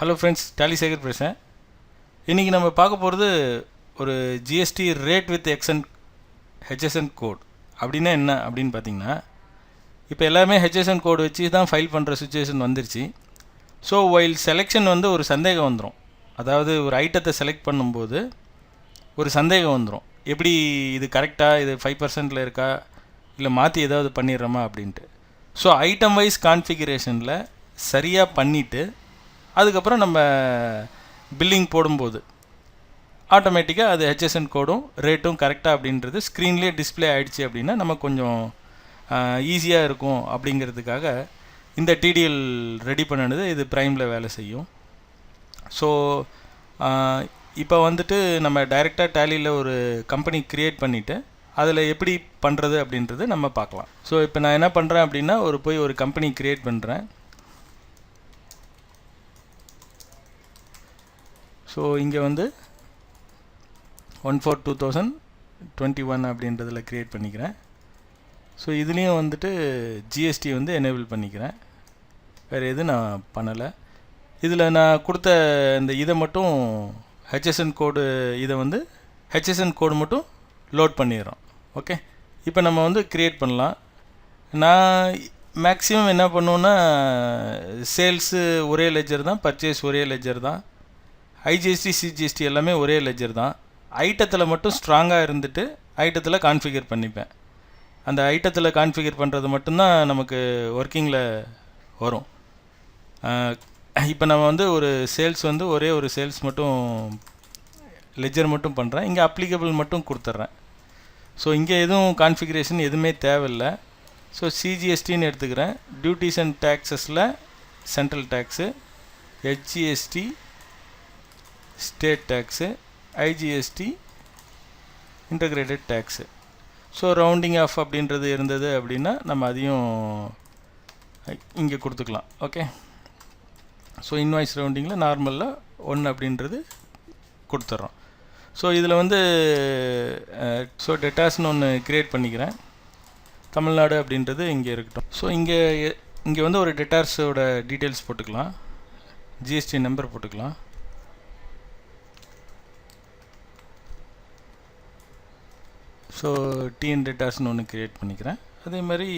Hello friends, tally Sekar பேசுகிறேன். இன்றைக்கி நம்ம பார்க்க போகிறது ஒரு GST rate with HSN code அப்படின்னா என்ன அப்படின்னு பார்த்தீங்கன்னா, இப்போ எல்லாமே ஹெச்எஸ்என் கோடு வச்சு தான் ஃபைல் பண்ணுற சுச்சுவேஷன் வந்துருச்சு. ஸோ வைல் செலெக்ஷன் வந்து ஒரு சந்தேகம் வந்துடும். அதாவது ஒரு ஐட்டத்தை செலக்ட் பண்ணும்போது ஒரு சந்தேகம் வந்துடும், எப்படி இது கரெக்டாக, இது 5% இருக்கா, இல்லை மாற்றி ஏதாவது பண்ணிடுறோமா அப்படின்ட்டு. ஸோ ஐட்டம் வைஸ் கான்ஃபிகரேஷனில் சரியாக பண்ணிவிட்டு அதுக்கப்புறம் நம்ம பில்லிங் போடும்போது ஆட்டோமேட்டிக்காக அது ஹெச்எஸ்என் கோடும் ரேட்டும் கரெக்டாக அப்படின்றது ஸ்க்ரீன்லேயே டிஸ்பிளே ஆகிடுச்சு அப்படின்னா நம்ம கொஞ்சம் ஈஸியாக இருக்கும். அப்படிங்கிறதுக்காக இந்த டிடிஎல் ரெடி பண்ணினது இது ப்ரைமில் வேலை செய்யும். ஸோ இப்போ வந்துட்டு நம்ம டைரெக்டாக டேலியில் ஒரு கம்பெனி க்ரியேட் பண்ணிவிட்டு அதில் எப்படி பண்ணுறது அப்படின்றது நம்ம பார்க்கலாம். ஸோ இப்போ நான் என்ன பண்ணுறேன் அப்படின்னா, போய் ஒரு கம்பெனி க்ரியேட் பண்ணுறேன். ஸோ இங்கே வந்து 1/4/2021 அப்படின்றதில் க்ரியேட் பண்ணிக்கிறேன். ஸோ இதுலேயும் வந்துட்டு ஜிஎஸ்டி வந்து எனேபிள் பண்ணிக்கிறேன். வேறு எதுவும் நான் பண்ணலை. இதில் நான் கொடுத்த இந்த இதை மட்டும் ஹெச்எஸ்என் கோடு, இதை வந்து ஹெச்எஸ்என் கோடு மட்டும் லோட் பண்ணிடுறோம். ஓகே, இப்போ நம்ம வந்து க்ரியேட் பண்ணலாம். நான் மேக்ஸிமம் என்ன பண்ணுவேன்னா, சேல்ஸு ஒரே லெஜர் தான், பர்ச்சேஸ் ஒரே லெஜர் தான், ஐஜிஎஸ்டி சிஜிஎஸ்டி எல்லாமே ஒரே லெஜர் தான். ஐட்டத்தில் மட்டும் ஸ்ட்ராங்காக இருந்துட்டு ஐட்டத்தில் கான்ஃபிகர் பண்ணிப்பேன். அந்த ஐட்டத்தில் கான்ஃபிகர் பண்ணுறது மட்டும்தான் நமக்கு ஒர்க்கிங்கில் வரும். இப்போ நம்ம வந்து ஒரு சேல்ஸ் வந்து ஒரே ஒரு சேல்ஸ் மட்டும் லெஜர் மட்டும் பண்ணுறேன். இங்கே அப்ளிகபிள் மட்டும் கொடுத்துட்றேன். ஸோ இங்கே எதுவும் கான்ஃபிகரேஷன் எதுவுமே தேவையில்லை. ஸோ சிஜிஎஸ்டின்னு எடுத்துக்கிறேன். டியூட்டிஸ் அண்ட் டேக்ஸஸில் central tax, SGST state tax, IGST integrated tax. So rounding off அப்படின்றது இருந்தது அப்படின்னா நம்ம அதையும் இங்கே கொடுத்துக்கலாம். ஓகே, ஸோ இன்வாய்ஸ் ரவுண்டிங்கில் நார்மலில் 1 அப்படின்றது கொடுத்துட்றோம். ஸோ இதில் வந்து ஸோ டெட்டாஸ்னு ஒன்று க்ரியேட் பண்ணிக்கிறேன். தமிழ்நாடு அப்படின்றது இங்கே இருக்கட்டும். ஸோ இங்கே வந்து ஒரு டெட்டார்ஸோட டீட்டெயில்ஸ் போட்டுக்கலாம், ஜிஎஸ்டி நம்பர் போட்டுக்கலாம். ஸோ டிஎன் டேட்டாஸ்னு ஒன்று க்ரியேட் பண்ணிக்கிறேன். அதே மாதிரி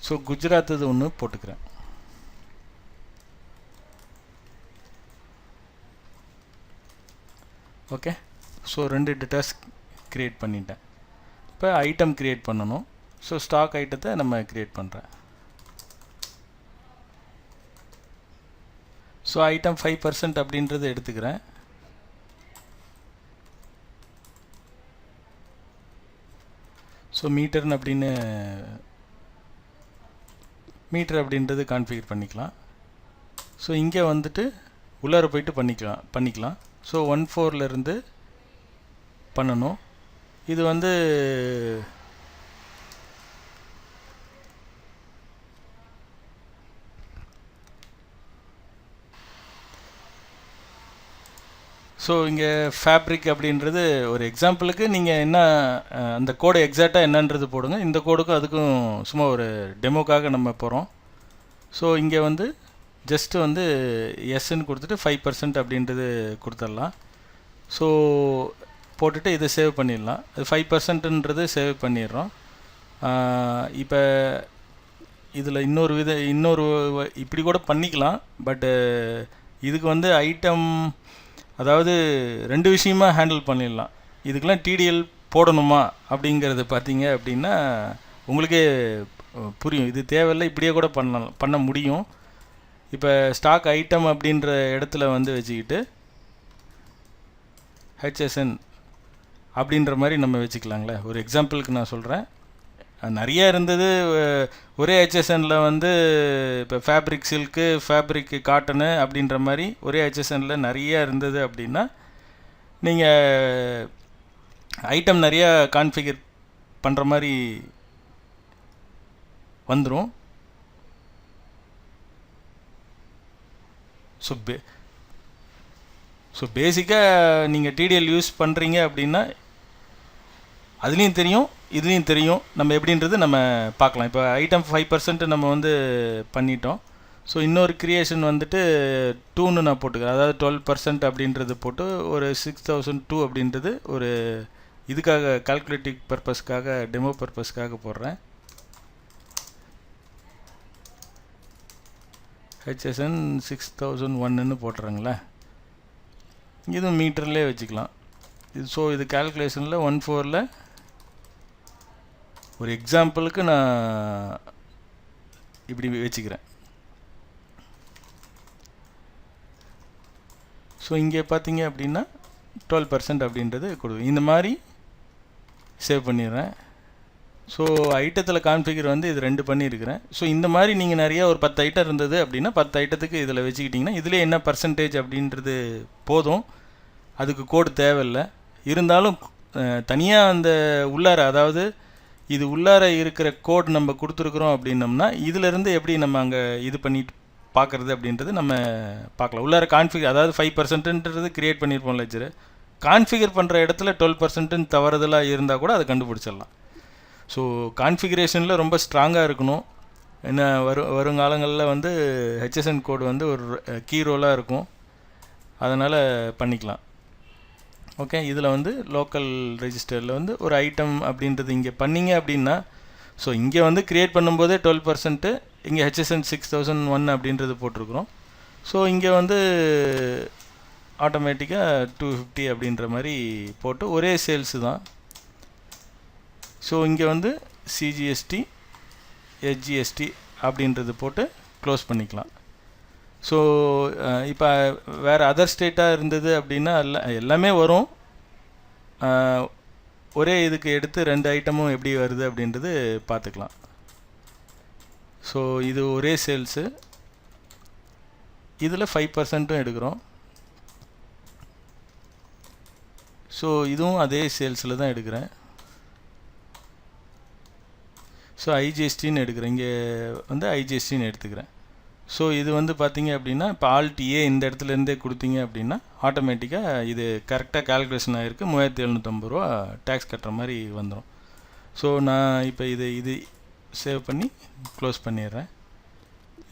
ஸோ குஜராத் இது ஒன்று போட்டுக்கிறேன். ஓகே, ஸோ 2 டேட்டாஸ் க்ரியேட் பண்ணிட்டேன். இப்போ ஐட்டம் க்ரியேட் பண்ணணும். ஸோ ஸ்டாக் ஐட்டத்தை நம்ம க்ரியேட் பண்ணுறேன். ஸோ ஐட்டம் 5% அப்படின்றது எடுத்துக்கிறேன். ஸோ மீட்டர் அப்படின்றது கான்ஃபிகர் பண்ணிக்கலாம். ஸோ இங்கே வந்துட்டு உள்ளார போயிட்டு பண்ணிக்கலாம். ஸோ 1/4 பண்ணணும். இது வந்து ஸோ இங்கே ஃபேப்ரிக் அப்படின்றது ஒரு எக்ஸாம்பிளுக்கு நீங்கள் என்ன அந்த கோடு எக்ஸாக்டாக என்னன்றது போடுங்க. இந்த கோடுக்கும் அதுக்கும் சும்மா ஒரு டெமோக்காக நம்ம போகிறோம். ஸோ இங்கே வந்து ஜஸ்ட்டு வந்து எஸ்ன்னு கொடுத்துட்டு 5% அப்படின்றது கொடுத்துடலாம். ஸோ போட்டுட்டு இதை சேவ் பண்ணிடலாம். அது 5%ன்றது சேவ் பண்ணிடுறோம். இப்போ இதில் இன்னொரு இப்படி கூட பண்ணிக்கலாம். பட்டு இதுக்கு வந்து ஐட்டம், அதாவது 2 விஷயமா ஹேண்டில் பண்ணிடலாம். இதுக்கெல்லாம் டிடிஎல் போடணுமா அப்படிங்கிறது பார்த்தீங்க அப்படின்னா உங்களுக்கே புரியும். இது தேவையில்லை, இப்படியே கூட பண்ண முடியும். இப்போ ஸ்டாக் ஐட்டம் அப்படின்ற இடத்துல வந்து வச்சுக்கிட்டு ஹெச்எஸ்என் அப்படின்ற மாதிரி நம்ம வச்சுக்கலாங்களே. ஒரு எக்ஸாம்பிளுக்கு நான் சொல்கிறேன். நிறையா இருந்தது ஒரே ஹெச்எஸ்எனில் வந்து இப்போ ஃபேப்ரிக் சில்க்கு, ஃபேப்ரிக் காட்டனு அப்படின்ற மாதிரி ஒரே ஹெச்எஸ்எனில் நிறையா இருந்தது அப்படின்னா நீங்கள் ஐட்டம் நிறையா கான்ஃபிகர் பண்ணுற மாதிரி வந்துடும். ஸோ பேசிக்காக நீங்கள் டிடிஎல் யூஸ் பண்ணுறீங்க அப்படின்னா அதுலேயும் தெரியும், இதுலேயும் தெரியும். நம்ம எப்படின்றது நம்ம பார்க்கலாம். இப்போ ஐட்டம் 5% நம்ம வந்து பண்ணிட்டோம். ஸோ இன்னொரு க்ரியேஷன் வந்துட்டு 2ன்னு நான் போட்டுக்கிறேன். அதாவது 12% அப்படின்றது போட்டு ஒரு 6002 அப்படின்றது ஒரு இதுக்காக கால்குலேட்டிவ் பர்பஸ்க்காக டெமோ பர்பஸ்க்காக போடுறேன். HSN 6001ன்னு போட்டுறேங்களே. இது மீட்டர்லேயே வச்சுக்கலாம். ஸோ இது கால்குலேஷனில் 1.4ல் ஒரு எக்ஸாம்பிளுக்கு நான் இப்படி வச்சுக்கிறேன். ஸோ இங்கே பார்த்தீங்க அப்படின்னா 12% அப்படின்றது கொடுக்கும். இந்த மாதிரி சேவ் பண்ணிடுறேன். ஸோ ஐட்டத்தில் கான்ஃபிகர் வந்து இது 2 பண்ணியிருக்கிறேன். ஸோ இந்த மாதிரி நீங்கள் நிறையா ஒரு 10 ஐட்டம் இருந்தது அப்படின்னா 10 ஐட்டத்துக்கு இதில் வச்சுக்கிட்டிங்கன்னா இதிலே என்ன பர்சன்டேஜ் அப்படின்றது போதும். அதுக்கு கோடு தேவையில்லை. இருந்தாலும் தனியாக அந்த உள்ளார, அதாவது இது உள்ளார இருக்கிற கோட் நம்ம கொடுத்துருக்குறோம் அப்படின்னம்னா இதிலேருந்து எப்படி நம்ம அங்கே இது பண்ணிட்டு பார்க்குறது அப்படின்றது நம்ம பார்க்கலாம். உள்ளார கான்ஃபிகர், அதாவது 5%ன்றது க்ரியேட் பண்ணியிருப்போம் லெட்ஜரு. கான்ஃபிகர் பண்ணுற இடத்துல 12% தவறுதலாக இருந்தால் கூட அதை கண்டுபிடிச்சிடலாம். ஸோ கான்ஃபிகரேஷனில் ரொம்ப ஸ்ட்ராங்காக இருக்கணும். என்ன வருங்காலங்களில் வந்து HSN கோடு வந்து ஒரு கீ ரோலாக இருக்கும். அதனால் பண்ணிக்கலாம். ஓகே, இதில் வந்து லோக்கல் ரெஜிஸ்டரில் வந்து ஒரு ஐட்டம் அப்படின்றது இங்கே பண்ணிங்க அப்படின்னா, ஸோ இங்கே வந்து க்ரியேட் பண்ணும்போதே 12%, இங்கே HSN 6001 அப்படின்றது போட்டிருக்கிறோம். ஸோ இங்கே வந்து ஆட்டோமேட்டிக்காக 250 அப்படின்ற மாதிரி போட்டு ஒரே சேல்ஸு தான். ஸோ இங்கே வந்து CGST SGST அப்படின்றது போட்டு க்ளோஸ் பண்ணிக்கலாம். ஸோ இப்போ வேறு அதர் ஸ்டேட்டாக இருந்தது அப்படின்னா எல்லாமே வரும். ஒரே இதுக்கு எடுத்து 2 ஐட்டமும் எப்படி வருது அப்படின்றது பார்த்துக்கலாம். ஸோ இது ஒரே சேல்ஸு, இதில் 5%ம் எடுக்கிறோம். ஸோ இதுவும் அதே சேல்ஸில் தான் எடுக்கிறேன். ஸோ IGSTன்னு எடுக்கிறேன். இங்கே வந்து IGSTன்னு எடுத்துக்கிறேன். ஸோ இது வந்து பார்த்தீங்க அப்படின்னா இப்போ Alt A இந்த இடத்துலேருந்தே கொடுத்தீங்க அப்படின்னா ஆட்டோமேட்டிக்காக இது கரெக்டாக கால்குலேஷன் ஆகிருக்கு. 3750 ரூபா டேக்ஸ் கட்டுற மாதிரி வந்துடும். ஸோ நான் இப்போ இது சேவ் பண்ணி க்ளோஸ் பண்ணிடுறேன்.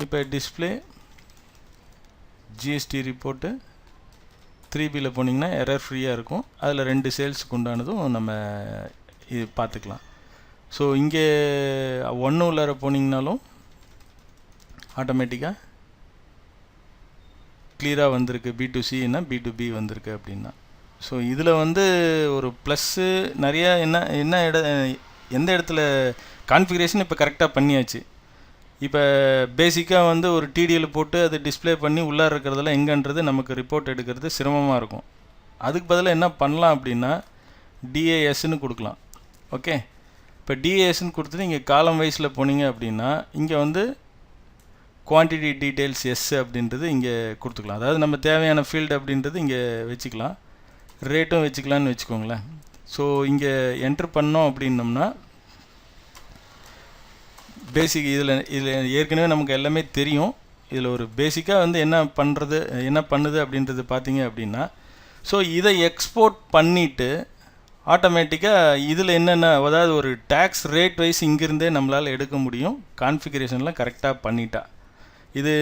இப்போ டிஸ்பிளே GST ரிப்போர்ட்டு 3Bயில் போனீங்கன்னா எரர் ஃப்ரீயாக இருக்கும். அதில் 2 சேல்ஸுக்கு உண்டானதும் நம்ம இது பார்த்துக்கலாம். ஸோ இங்கே 1 உள்ளார போனீங்கனாலும் ஆட்டோமேட்டிக்காக கிளியராக வந்திருக்கு. B2Cன்னா B2B வந்திருக்கு அப்படின்னா. ஸோ இதில் வந்து ஒரு ப்ளஸ்ஸு நிறையா என்ன எந்த இடத்துல கான்ஃபிகரேஷன் இப்போ கரெக்டாக பண்ணியாச்சு. இப்போ பேசிக்காக வந்து ஒரு TDL போட்டு அது டிஸ்பிளே பண்ணி உள்ளார இருக்கிறதெல்லாம் எங்கன்றது நமக்கு ரிப்போர்ட் எடுக்கிறது சிரமமாக இருக்கும். அதுக்கு பதிலாக என்ன பண்ணலாம் அப்படின்னா DASன்னு கொடுக்கலாம். ஓகே, இப்போ DASன்னு கொடுத்துட்டு இங்கே காலம் வைஸில் போனீங்க அப்படின்னா இங்கே வந்து குவான்டிட்டி டீட்டெயில்ஸ் அப்படின்றது இங்கே கொடுத்துக்கலாம். அதாவது நம்ம தேவையான ஃபீல்டு அப்படின்றது இங்கே வச்சுக்கலாம். ரேட்டும் வச்சுக்கலான்னு வச்சுக்கோங்களேன். ஸோ இங்கே என்ட்ரு பண்ணோம் அப்படின்னோம்னா பேசிக் இதில் ஏற்கனவே நமக்கு எல்லாமே தெரியும். இதில் ஒரு பேசிக்காக வந்து என்ன பண்ணுது அப்படின்றது பார்த்தீங்க அப்படின்னா, ஸோ இதை எக்ஸ்போர்ட் பண்ணிவிட்டு ஆட்டோமேட்டிக்காக இதில் என்னென்ன, அதாவது ஒரு டேக்ஸ் ரேட் வைஸ் இங்கிருந்தே நம்மளால் எடுக்க முடியும். கான்ஃபிகரேஷன்லாம் கரெக்டாக பண்ணிட்டா. இது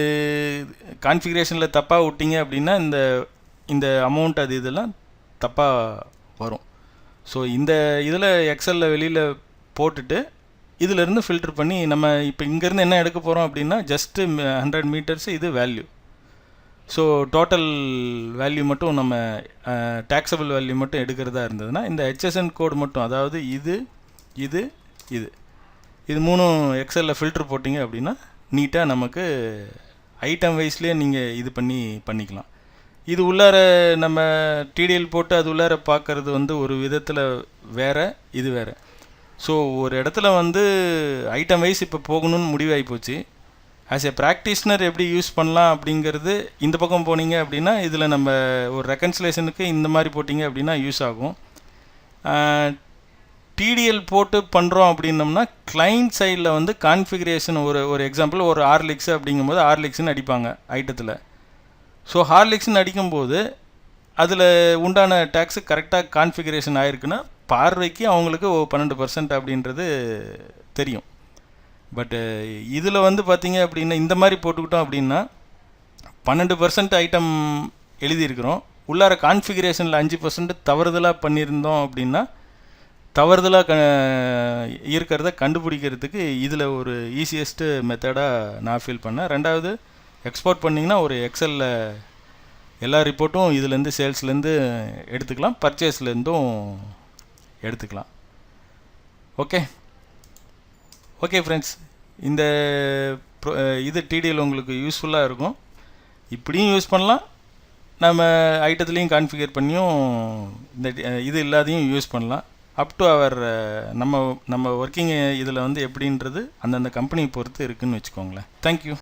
கான்ஃபிகரேஷனில் தப்பாக விட்டிங்க அப்படின்னா இந்த அமௌண்ட் அது இதெல்லாம் தப்பாக வரும். ஸோ இந்த இதில் எக்ஸலில் வெளியில் போட்டுட்டு இதிலேருந்து ஃபில்டர் பண்ணி நம்ம இப்போ இங்கேருந்து என்ன எடுக்க போகிறோம் அப்படின்னா ஜஸ்ட்டு 100 மீட்டர்ஸ் இது வேல்யூ. ஸோ டோட்டல் வேல்யூ மட்டும் நம்ம டேக்ஸபிள் வேல்யூ மட்டும் எடுக்கிறதா இருந்ததுன்னா இந்த HSN கோடு மட்டும், அதாவது இது மூணும் எக்ஸலில் ஃபில்டர் போட்டிங்க அப்படின்னா நீட்டாக நமக்கு ஐட்டம் வைஸ்லேயே நீங்கள் இது பண்ணிக்கலாம். இது உள்ளார நம்ம TDL போட்டு அது உள்ளார பார்க்குறது வந்து ஒரு விதத்தில் வேறு, இது வேறு. ஸோ ஒரு இடத்துல வந்து ஐட்டம் வைஸ் இப்போ போகணும்னு முடிவாகி போச்சு. ஆஸ் எ ப்ராக்டிஸ்னர் எப்படி யூஸ் பண்ணலாம் அப்படிங்கிறது இந்த பக்கம் போனீங்க அப்படின்னா இதில் நம்ம ஒரு ரெக்கன்சிலேஷனுக்கு இந்த மாதிரி போட்டிங்க அப்படின்னா யூஸ் ஆகும். TDL போட்டு பண்ணுறோம் அப்படின்னம்னா கிளைண்ட் சைடில் வந்து கான்ஃபிகரேஷன் ஒரு எக்ஸாம்பிள் ஒரு ஹார்லிக்ஸ் அப்படிங்கும்போது ஹார்லிக்ஸ்ன்னு அடிப்பாங்க ஐட்டத்தில். ஸோ ஹார்லிக்ஸ்ன்னு அடிக்கும்போது அதில் உண்டான டேக்ஸு கரெக்டாக கான்ஃபிகரேஷன் ஆகிருக்குன்னா பார்வைக்கு அவங்களுக்கு 12% அப்படின்றது தெரியும். பட்டு இதில் வந்து பார்த்தீங்க அப்படின்னா இந்த மாதிரி போட்டுக்கிட்டோம் அப்படின்னா 12% ஐட்டம் எழுதியிருக்கிறோம், உள்ளார கான்ஃபிகரேஷனில் 5% தவறுதலாக பண்ணியிருந்தோம் அப்படின்னா தவறுதலாக இருக்கிறத கண்டுபிடிக்கிறதுக்கு இதில் ஒரு ஈஸியஸ்ட்டு மெத்தடாக நான் ஃபீல் பண்ணேன். ரெண்டாவது, எக்ஸ்போர்ட் பண்ணிங்கன்னா ஒரு எக்ஸலில் எல்லா ரிப்போர்ட்டும் இதுலேருந்து சேல்ஸ்லேருந்து எடுத்துக்கலாம், பர்ச்சேஸ்லேருந்தும் எடுத்துக்கலாம். ஓகே ஓகே ஃப்ரெண்ட்ஸ், இந்த இது டிடிஎல் உங்களுக்கு யூஸ்ஃபுல்லாக இருக்கும். இப்படியும் யூஸ் பண்ணலாம், நம்ம ஐட்டத்துலேயும் கான்ஃபிகர் பண்ணியும் இந்த இது இல்லாதையும் யூஸ் பண்ணலாம். அப் டு அவர் நம்ம ஒர்க்கிங் இதில் வந்து எப்படின்றது அந்தந்த கம்பெனியை பொறுத்து இருக்குதுன்னு வச்சுக்கோங்களேன். தேங்க்யூ.